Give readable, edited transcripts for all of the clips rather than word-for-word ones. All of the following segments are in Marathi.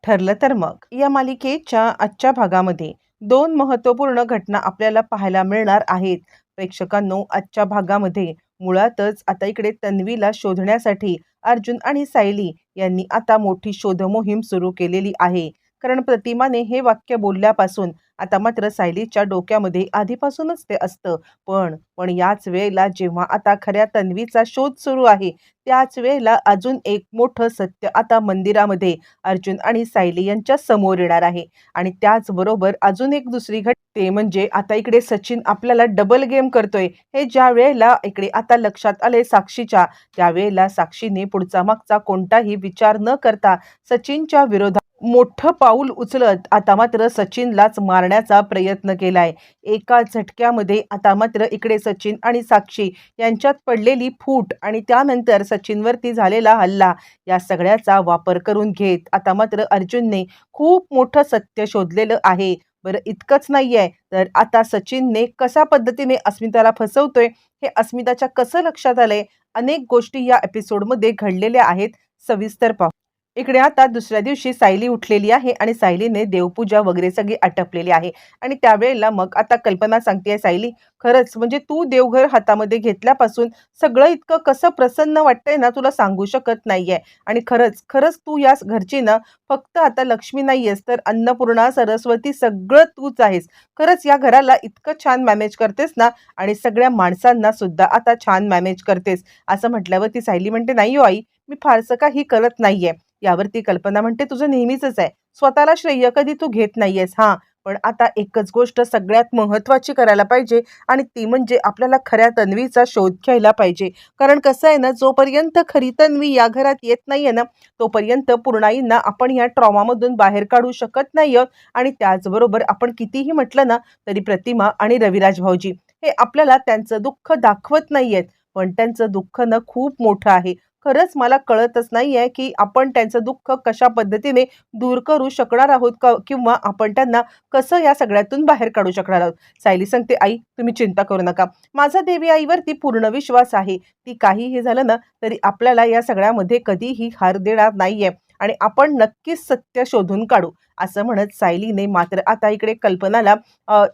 ठरलं तर मग या मालिकेच्या आजच्या भागामध्ये दोन महत्त्वपूर्ण घटना आपल्याला पाहायला मिळणार आहेत. प्रेक्षकांनो, आजच्या भागामध्ये मुळातच आता इकडे तन्वीला शोधण्यासाठी अर्जुन आणि सायली यांनी आता मोठी शोध मोहीम सुरू केलेली आहे. कारण प्रतिमाने हे वाक्य बोलल्यापासून आता मात्र सायलीच्या डोक्यामध्ये आधीपासूनच ते असतं. पण पण याच वेळेला जेव्हा आता खऱ्या तन्वीचा शोध सुरू आहे, त्याच वेळेला अजून एक मोठं सत्य आता मंदिरामध्ये अर्जुन आणि सायली यांच्या समोर येणार आहे. आणि त्याचबरोबर अजून एक दुसरी घटना ते म्हणजे आता इकडे सचिन आपल्याला डबल गेम करतोय, हे ज्या वेळेला इकडे आता लक्षात आले साक्षीच्या, त्यावेळेला साक्षीने पुढचा मागचा कोणताही विचार न करता सचिनच्या विरोधात मोठं पाऊल उचलत आता मात्र सचिनलाच मारण्याचा प्रयत्न केलाय. एका झटक्यामध्ये आता मात्र इकडे सचिन आणि साक्षी यांच्यात पडलेली फूट आणि त्यानंतर सचिनवरती झालेला हल्ला, या सगळ्याचा वापर करून घेत आता मात्र अर्जुनने खूप मोठं सत्य शोधलेलं आहे. बरं, इतकंच नाहीये तर आता सचिनने कशा पद्धतीने अस्मिताला फसवतोय हे अस्मिताच्या कसं लक्षात आलंय, अनेक गोष्टी या एपिसोडमध्ये घडलेल्या आहेत. सविस्तर पाहू. इकडे आता दुसऱ्या दिवशी सायली उठलेली आहे आणि सायलीने देवपूजा वगैरे सगळी आटपलेली आहे. आणि त्यावेळेला मग आता कल्पना सांगतेय, सायली खरंच म्हणजे तू देवघर हातामध्ये घेतल्यापासून सगळं इतकं कसं प्रसन्न वाटतंय ना, तुला सांगू शकत नाहीये. आणि खरंच खरंच तू या घरची ना फक्त आता लक्ष्मी नाहीयेस, तर अन्नपूर्णा, सरस्वती सगळं तूच आहेस. खरंच या घराला इतकं छान मॅनेज करतेस ना, आणि सगळ्या माणसांना सुद्धा आता छान मॅनेज करतेस. असं म्हटल्यावर ती सायली म्हणते, नाही हो आई, मी फारसं काही करत नाहीये. यावरती कल्पना म्हणते, तुझं नेहमीचंच आहे, स्वतःला श्रेय कधी तू घेत नाहीयेस. हां, पण आता एकच गोष्ट सगळ्यात महत्त्वाची करायला पाहिजे, आणि ती म्हणजे आपल्याला खऱ्या तन्वीचा शोध घ्यायला पाहिजे. कारण कसं आहे ना, जोपर्यंत खरी तन्वी या घरात येत नाहीये ना, तोपर्यंत पूर्णाईंना आपण या ट्रॉमामधून बाहेर काढू शकत नाही आहोत. आणि त्याचबरोबर आपण कितीही म्हटलं ना, तरी प्रतिमा आणि रविराज भाऊजी हे आपल्याला त्यांचं दुःख दाखवत नाहीयेत, पण त्यांचं दुःख ना खूप मोठं आहे. खरंच मला कळतच नाहीये की आपण त्यांचं दुःख कशा पद्धतीने दूर करू शकणार आहोत का, किंवा आपण त्यांना कसं या सगळ्यातून बाहेर काढू शकणार आहोत. सायली सांगते, आई तुम्ही चिंता करू नका, माझा देवी आईवरती पूर्ण विश्वास आहे. ती काहीही झालं ना तरी आपल्याला या सगळ्यामध्ये कधीही हार देणार नाहीये, आणि आपण नक्कीच सत्य शोधून काढू. असं म्हणत सायलीने मात्र आता इकडे कल्पनाला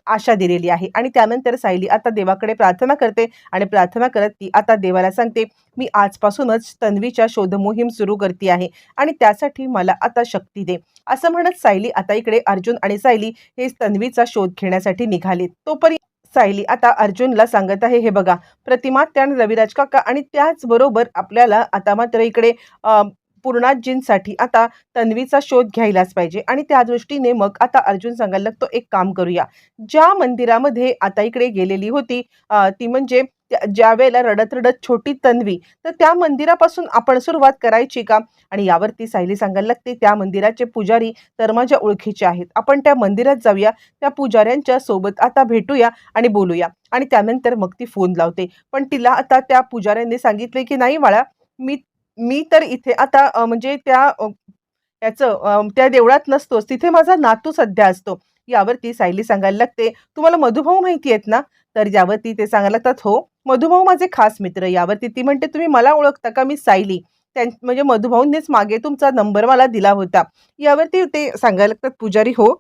आशा दिलेली आहे. आणि त्यानंतर सायली आता देवाकडे प्रार्थना करते, आणि प्रार्थना करत ती आता देवाला सांगते, मी आजपासूनच तन्वीच्या शोध मोहीम सुरू करते आहे, आणि त्यासाठी मला आता शक्ती दे. असं म्हणत सायली आता इकडे अर्जुन आणि सायली हे तन्वीचा शोध घेण्यासाठी निघाले. तोपर्यंत सायली आता अर्जुनला सांगत आहे, हे बघा, प्रतिमा, त्यान रविराज काका आणि त्याचबरोबर आपल्याला आता मात्र इकडे पूर्णाजींसाठी आता तन्वीचा शोध घ्यायलाच पाहिजे. आणि त्या दृष्टीने मग आता अर्जुन सांगायला लागतो, एक काम करूया, ज्या मंदिरामध्ये आता इकडे गेलेली होती ती म्हणजे ज्या वेळेला रडत रडत छोटी तन्वी, तर त्या मंदिरापासून आपण सुरुवात करायची का. आणि यावरती सायली सांगायला लागते, त्या मंदिराचे पुजारी तर माझ्या ओळखीचे आहेत, आपण त्या मंदिरात जाऊया, त्या पुजाऱ्यांच्या सोबत आता भेटूया आणि बोलूया. आणि त्यानंतर मग ती फोन लावते. पण तिला आता त्या पुजाऱ्यांनी सांगितले की नाही बाळा, मी मी तर इथे आता म्हणजे त्या देवळात नसतोच, तिथे माझा नातू सध्या असतो. यावरती सायली सांगायला लागते, तुम्हाला मधुभाऊ माहिती आहेत ना. तर यावरती ते सांगायला लागतात, हो, मधुभाऊ माझे खास मित्र. यावरती ती म्हणते, तुम्ही मला ओळखता का, मी सायली. म्हणजे मधुभाऊंनीच मागे तुमचा नंबर मला दिला होता. यावरती ते सांगायला लागतात पुजारी, हो,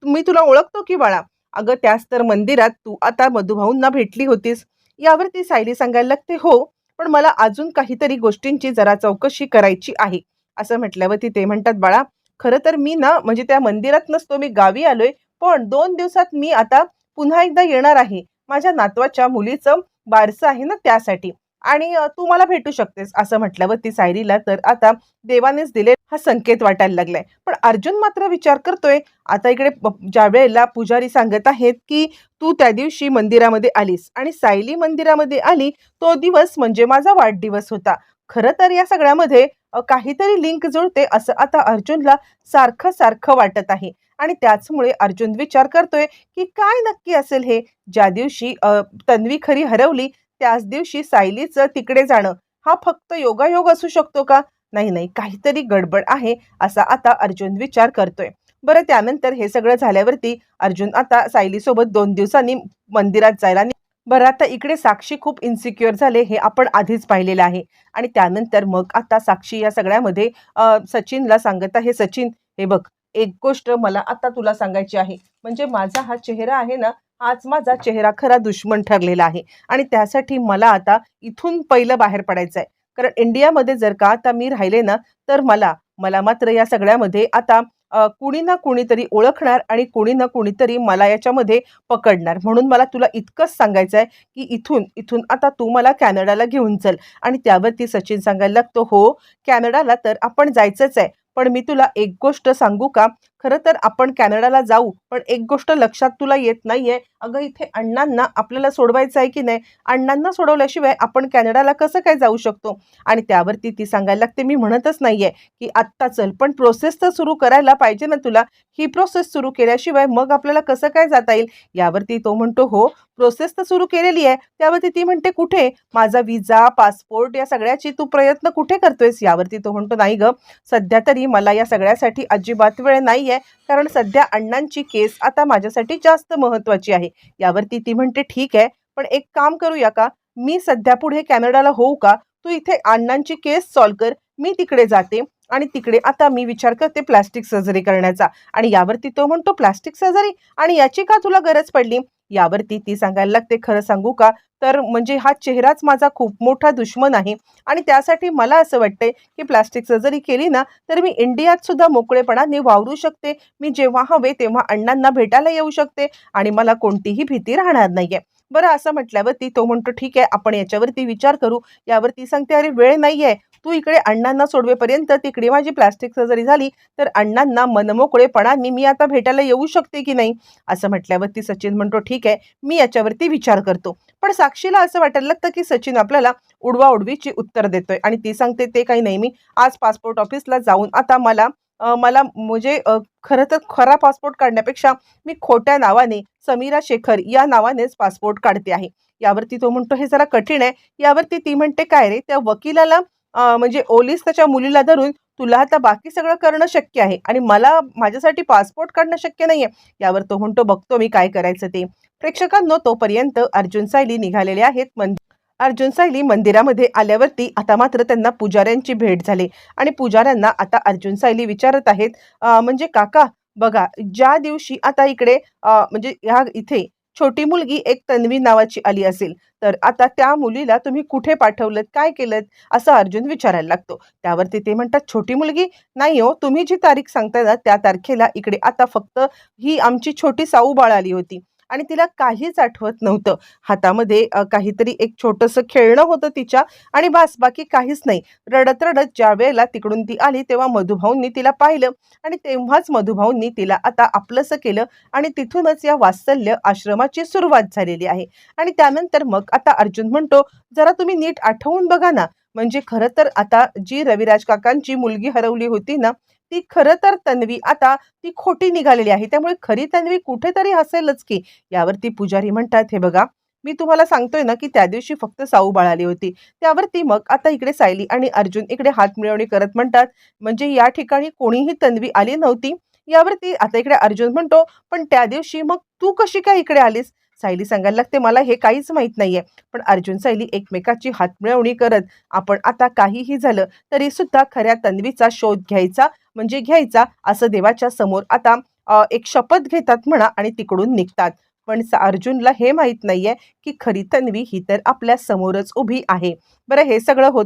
मी तुला ओळखतो की बाळा, अगं त्याच तर मंदिरात तू आता मधुभाऊंना भेटली होतीस. यावरती सायली सांगायला लागते, हो, पण मला अजून काहीतरी गोष्टींची जरा चौकशी करायची आहे. असं म्हटल्यावरती ते म्हणतात, बाळा, खरं तर मी ना म्हणजे त्या मंदिरात नसतो, मी गावी आलोय, पण 2 दिवसात मी आता पुन्हा एकदा येणार आहे. माझ्या नातवाच्या मुलीचं बारसं आहे ना, त्यासाठी. आणि तू मला भेटू शकतेस. असं म्हटल्यावरती सायलीला तर आता देवानेच दिले हा संकेत वाटायला लागलाय. पण अर्जुन मात्र विचार करतोय, आता इकडे ज्या वेळेला पुजारी सांगत आहेत की तू त्या दिवशी मंदिरामध्ये आलीस आणि सायली मंदिरामध्ये आली, तो दिवस म्हणजे माझा वाढदिवस होता. खरं तर या सगळ्यामध्ये काहीतरी लिंक जुळते असं आता अर्जुनला सारखं सारखं वाटत आहे. आणि त्याचमुळे अर्जुन विचार करतोय की काय नक्की असेल हे. ज्या दिवशी तन्वी खरी हरवली, त्याच दिवशी सायलीचं तिकडे जाणं हा फक्त योगायोग असू शकतो का. नाही नाही, काहीतरी गडबड आहे असा आता अर्जुन विचार करतोय. बरं, त्यानंतर हे सगळं झाल्यावरती अर्जुन आता सायलीसोबत 2 दिवसांनी मंदिरात जायला बरं, आता इकडे साक्षी खूप इन्सिक्युअर झाले, हे आपण आधीच पाहिलेलं आहे. आणि त्यानंतर मग आता साक्षी या सगळ्यामध्ये सचिनला सांगत आहे, सचिन, हे बघ, एक गोष्ट मला आता तुला सांगायची आहे. म्हणजे माझा हा चेहरा आहे ना, हाच माझा चेहरा खरा दुश्मन ठरलेला आहे आणि त्यासाठी मला आता इथून पहिलं बाहेर पडायचं आहे. कारण इंडियामध्ये जर का आता मी राहिले ना, तर मला मला मात्र या सगळ्यामध्ये आता कुणी ना कुणीतरी ओळखणार आणि कुणी ना कुणीतरी मला याच्यामध्ये पकडणार. म्हणून मला तुला इतकंच सांगायचं आहे, की इथून इथून आता तू मला कॅनडाला घेऊन चल. आणि त्यावरती सचिन सांगायला लागतो, "हो, कॅनडाला तर आपण जायचंच आहे. पण मी तुला एक गोष्ट सांगू का? खरं तर आपण कॅनडाला जाऊ, पण एक गोष्ट लक्षात तुला येत नाहीये. अगं, इथे अण्णांना आपल्याला सोडवायचं आहे की नाही? अण्णांना सोडवल्याशिवाय आपण कॅनडाला कसं काय जाऊ शकतो?" आणि त्यावरती ती सांगायला लागते, "मी म्हणतच नाहीये, की आत्ता चल, पण प्रोसेस तर सुरू करायला पाहिजे ना तुला. ही प्रोसेस सुरू केल्याशिवाय मग आपल्याला कसं काय जाता येईल?" यावरती तो म्हणतो, "हो, प्रोसेस तर सुरू केलेली आहे." त्यावरती ती म्हणते, "कुठे? माझा व्हिसा, पासपोर्ट या सगळ्याची तू प्रयत्न कुठे करतोयस?" यावरती तो म्हणतो, "नाही गं, सध्या तरी मला या सगळ्यासाठी अजिबात वेळ नाहीये. कारण सध्या अण्णांची केस आता माझ्यासाठी जास्त महत्त्वाची आहे." यावरती ती म्हणते, "ठीक आहे, पण एक काम करूया का? मी सध्या पुढे कॅनडाला होऊ का? तू इथे अण्णांची केस सॉल्व्ह कर. मी तिकडे जाते आणि तिकडे आता मी विचार करते प्लास्टिक सर्जरी करण्याचा." आणि यावरती तो म्हणतो, "प्लास्टिक सर्जरी? आणि याची का तुला गरज पडली?" यावरती ती सांगायला लागते, "खरं सांगू का? तर म्हणजे हा चेहराच माझा खूप मोठा दुश्मन आहे आणि त्यासाठी मला असं वाटतंय, की प्लास्टिक सर्जरी केली ना, तर मी इंडियात सुद्धा मोकळेपणाने वावरू शकते. मी जेव्हा हवे तेव्हा अण्णांना भेटायला येऊ शकते आणि मला कोणतीही भीती राहणार नाहीये." बरं, असं म्हटल्यावरती तो म्हणतो, "ठीक आहे, आपण याच्यावरती विचार करू." यावरती सांगते, "अरे, वेळ नाहीये. तू इकडे अण्णांना सोडवेपर्यंत तिकडे माझी प्लास्टिक सर्जरी झाली, तर अण्णांना मनमोकळेपणाने मी आता भेटायला येऊ शकते की नाही?" असं म्हटल्यावरती सचिन म्हणतो, "ठीक आहे, मी याच्यावरती विचार करतो." पण साक्षीला असं वाटायला लागतं, की सचिन आपल्याला उडवाउडवीची उत्तर देतोय आणि ती सांगते, "ते काही नाही. मी आज पासपोर्ट ऑफिसला जाऊन आता मला म्हणजे खरं तर खरा पासपोर्ट काढण्यापेक्षा मी खोट्या नावाने समीरा शेखर या नावानेच पासपोर्ट काढते आहे." यावरती तो म्हणतो, "हे जरा कठीण आहे." यावरती ती म्हणते, "काय रे, त्या वकिलाला म्हणजे ओलीस त्याच्या मुलीला धरून तुला आता बाकी सगळं करणं शक्य आहे आणि मला माझ्यासाठी पासपोर्ट काढणं शक्य नाहीये." यावर तो म्हणतो, "बघतो मी काय करायचं ते." प्रेक्षकांनो, तोपर्यंत अर्जुन सायली निघालेले आहेत अर्जुन सायली मंदिरामध्ये आल्यावरती आता मात्र त्यांना पुजाऱ्यांची भेट झाली आणि पुजाऱ्यांना आता अर्जुन सायली विचारत आहेत, म्हणजे काका बघा, ज्या दिवशी आता इकडे म्हणजे ह्या इथे छोटी मुलगी एक तन्वी नावाची आली असेल, तर आता त्या मुलीला तुम्ही कुठे पाठवलत, काय केलंत?" असं अर्जुन विचारायला लागतो. त्यावरती ते म्हणतात, "छोटी मुलगी? नाही हो, तुम्ही जी तारीख सांगताय ना, त्या तारखेला इकडे आता फक्त ही आमची छोटी साऊबाळ आली होती आणि तिला काहीच आठवत नव्हतं. हातामध्ये काहीतरी एक छोटंसं खेळणं होतं तिच्या आणि बास, बाकी काहीच नाही. रडत-रडत ज्यावेळेला तिकडून ती आली, तेव्हा मधुभाऊंनी तिला पाहिलं आणि तेव्हाच मधुभाऊंनी तिला आता आपलंसं केलं आणि तिथूनच या वात्सल्य आश्रमाची सुरुवात झालेली आहे." आणि त्यानंतर मग आता अर्जुन म्हणतो, "जरा तुम्ही नीट आठवून बघा ना, म्हणजे खरं तर आता जी रविराज काकांची मुलगी हरवली होती ना, ती खरं तर तन्वी आता ती खोटी निघालेली आहे. त्यामुळे खरी तन्वी कुठेतरी असेलच की." यावरती पुजारी म्हणतात, "हे बघा, मी तुम्हाला सांगतोय ना, की त्या दिवशी फक्त साऊबाळ आली होती." त्यावरती मग आता इकडे सायली आणि अर्जुन इकडे हातमिळवणी करत म्हणतात, "म्हणजे या ठिकाणी कोणीही तन्वी आली नव्हती?" यावरती आता इकडे अर्जुन म्हणतो, "पण त्या दिवशी मग तू कशी काय इकडे आलीस?" सायली सांगायला लागते, "मला हे काहीच माहीत नाहीये." पण अर्जुन सायली एकमेकाची हातमिळवणी करत, आपण आता काहीही झालं तरी सुद्धा खऱ्या तन्वीचा शोध घ्यायचा असं देवाच्या समोर आता एक शपथ घेतात म्हणा आणि तिकडून निघतात. पण अर्जुनला हे माहीत नाहीये, की खरी तन्वी ही तर आपल्या समोरच उभी आहे. बरं, हे सगळं होत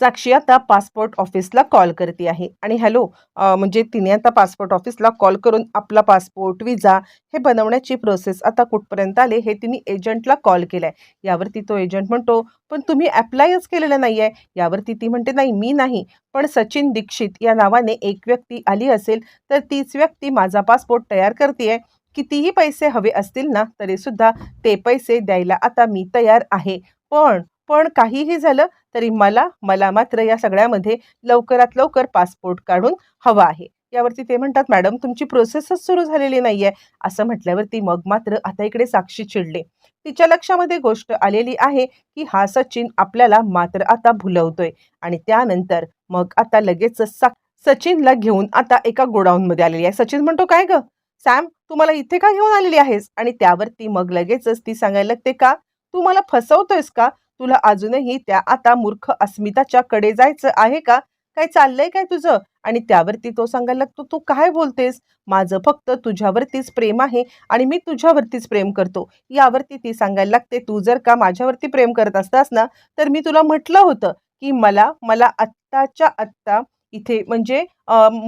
साक्षी आता पासपोर्ट ऑफिसला कॉल करते आहे आणि हॅलो, म्हणजे तिने आता पासपोर्ट ऑफिसला कॉल करून आपला पासपोर्ट, व्हिसा हे बनवण्याची प्रोसेस आता कुठपर्यंत आले हे तिने एजंटला कॉल केलाय. यावरती तो एजंट म्हणतो, "पण तुम्ही अप्लायच केलेलं नाहीये." यावरती ती म्हणते, "नाही, मी नाही. पण सचिन दीक्षित या नावाने एक व्यक्ती आली असेल, तर तीच व्यक्ती माझा पासपोर्ट तयार करतेय. कितीही पैसे हवे असतील ना, तरी सुद्धा ते पैसे द्यायला आता मी तयार आहे. पण पण काहीही झालं तरी मला मला मात्र या सगळ्यामध्ये लवकरात लवकर पासपोर्ट काढून हवा आहे." यावरती ते म्हणतात, "मॅडम, तुमची प्रोसेसच सुरू झालेली नाहीये." असं म्हटल्यावरती मग मात्र आता इकडे साक्षी चिडले. तिच्या लक्षामध्ये गोष्ट आलेली आहे, की हा सचिन आपल्याला मात्र आता भुलवतोय आणि त्यानंतर मग आता लगेचच सचिनला घेऊन आता एका गोडाऊनमध्ये आलेली आहे. सचिन म्हणतो, "काय गं सॅम, तू मला इथे का घेऊन आलेली आहेस?" आणि त्यावरती मग लगेचच ती सांगायला लागते, "का? तू मला फसवतोयस का? तुला अजूनही त्या आता मूर्ख अस्मिताच्या कडे जायचं आहे का? काय चाललंय काय तुझं? आणि त्यावरती तो सांगायला लागतो, तू काय बोलतेस? माझं फक्त तुझ्यावरतीच प्रेम आहे आणि मी तुझ्यावरतीच प्रेम करतो. यावरती ती सांगायला लागते, तू जर का माझ्यावरती प्रेम करत असतास ना, तर मी तुला म्हटलं होतं, की मला मला आत्ताच्या आत्ता इथे म्हणजे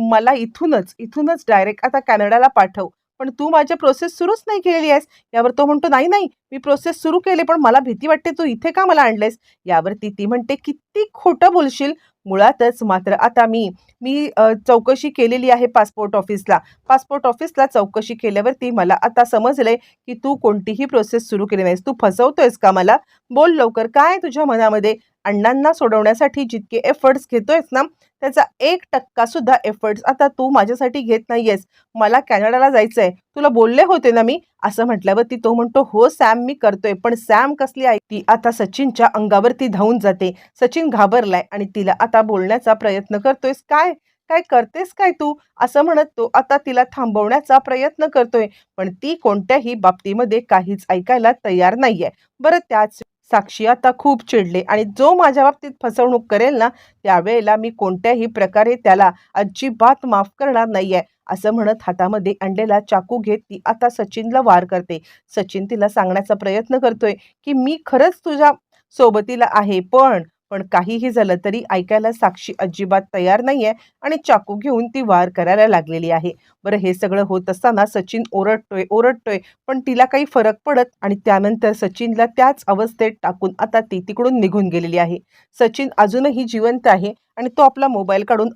मला इथूनच डायरेक्ट आता कॅनडाला पाठव. पण तू माझ्या प्रोसेस सुरूच नाही केलेली आहेस. यावर तो म्हणतो, "नाही, नाही, मी प्रोसेस सुरू केली, पण मला भीती वाटते, तू इथे का मला आणलंयस?" यावरती ती म्हणते, "किती खोटं बोलशील? मुळातच मात्र आता मी मी चौकशी केलेली आहे पासपोर्ट ऑफिसला. पासपोर्ट ऑफिसला चौकशी केल्यावरती मला आता समजलंय, की तू कोणतीही प्रोसेस सुरू केली नाहीस. तू फसवतोयस का मला? बोल लवकर, काय आहे तुझ्या मनामध्ये? अण्णांना सोडवण्यासाठी जितके एफर्ट्स घेतोयस ना, त्याचा 1% सुद्धा एफर्ट्स आता तू माझ्यासाठी घेत नाहीयेस. मला कॅनडाला जायचंय. तुला बोलले होते ना मी." असं म्हटल्यावरती तो म्हणतो, "हो सॅम, मी करतोय." पण सॅम कसली ऐकती, आता सचिनच्या अंगावरती धावून जाते. सचिन घाबरलाय आणि तिला आता बोलण्याचा प्रयत्न करतोयस. "काय? काय करतेस काय तू?" असं म्हणत तो आता तिला थांबवण्याचा प्रयत्न करतोय. पण ती कोणत्याही बाबतीमध्ये काहीच ऐकायला तयार नाहीये. बरं त्याच साक्षी आता खूप चिडले आणि जो माझ्या बाबतीत फसवणूक करेल ना, त्यावेळेला मी कोणत्याही प्रकारे त्याला अजिबात माफ करणार नाहीये. असं म्हणत हातामध्ये आणलेला चाकू घेत ती आता सचिनला वार करते. सचिन तिला सांगण्याचा प्रयत्न करतोय, की "मी खरंच तुझ्या सोबतीला आहे, पण काहीही झालं तरी ऐकायला साक्षी अजिबात तयार नाहीये आणि चाकू घेऊन ती वार करायला लागलेली आहे." बरं हे सगळं होत असताना सचिन ओरडतोय, पण तिला काही फरक पडत आणि त्यानंतर सचिनला त्याच अवस्थेत टाकून आता ती तिकडून निघून गेलेली आहे. सचिन अजूनही जिवंत आहे आणि तो आपला मोबाईल काढून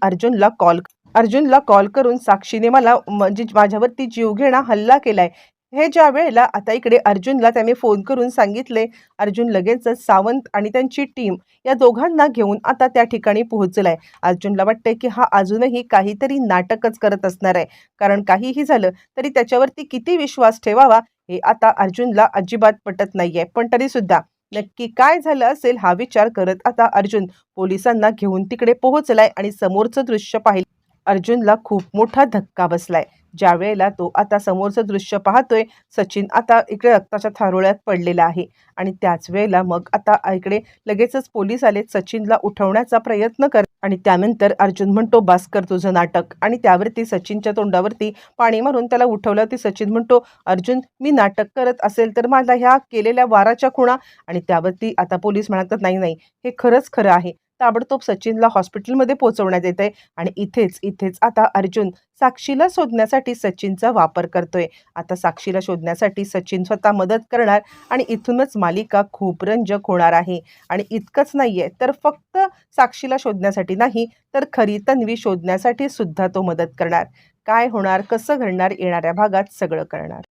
अर्जुनला कॉल करून साक्षीने मला म्हणजे माझ्यावरती जीवघेणा हल्ला केलाय. हे ज्या वेळेला आता इकडे अर्जुनला त्याने फोन करून सांगितले, अर्जुन लगेचच सावंत आणि त्यांची टीम या दोघांना घेऊन आता त्या ठिकाणी पोहोचलाय. अर्जुनला वाटतंय, की हा अजूनही काहीतरी नाटकच करत असणार आहे. कारण काहीही झालं तरी त्याच्यावरती किती विश्वास ठेवावा हे आता अर्जुनला अजिबात पटत नाहीये. पण तरीसुद्धा नक्की काय झालं असेल हा विचार करत आता अर्जुन पोलिसांना घेऊन तिकडे पोहोचलाय आणि समोरचं दृश्य पाहिलं. अर्जुनला खूप मोठा धक्का बसलाय. ज्यावेळेला तो आता समोरचं दृश्य पाहतोय, सचिन आता इकडे रक्ताच्या थारोळ्यात पडलेला आहे आणि त्याच वेळेला मग आता इकडे लगेचच पोलीस आलेत सचिनला उठवण्याचा प्रयत्न करत आणि त्यानंतर अर्जुन म्हणतो, "बास कर तुझं नाटक." आणि त्यावरती सचिनच्या तोंडावरती पाणी मारून त्याला उठवल्यावरती सचिन म्हणतो, "अर्जुन, मी नाटक करत असेल तर मला ह्या केलेल्या वाराच्या खुणा." आणि त्यावरती आता पोलीस म्हणतात, "नाही, नाही, हे खरंच खरं आहे." ताबडतोब सचिनला हॉस्पिटलमध्ये पोहोचवण्यात येतंय आणि इथेच आता अर्जुन साक्षीला शोधण्यासाठी सचिनचा वापर करतोय. आता साक्षीला शोधण्यासाठी सचिन स्वतः मदत करणार आणि इथूनच मालिका खूप रंजक होणार आहे. आणि इतकंच नाहीये, तर फक्त साक्षीला शोधण्यासाठी नाही, तर खरी तन्वी शोधण्यासाठी सुद्धा तो मदत करणार. काय होणार, कसं घडणार, येणाऱ्या भागात सगळं कळणार.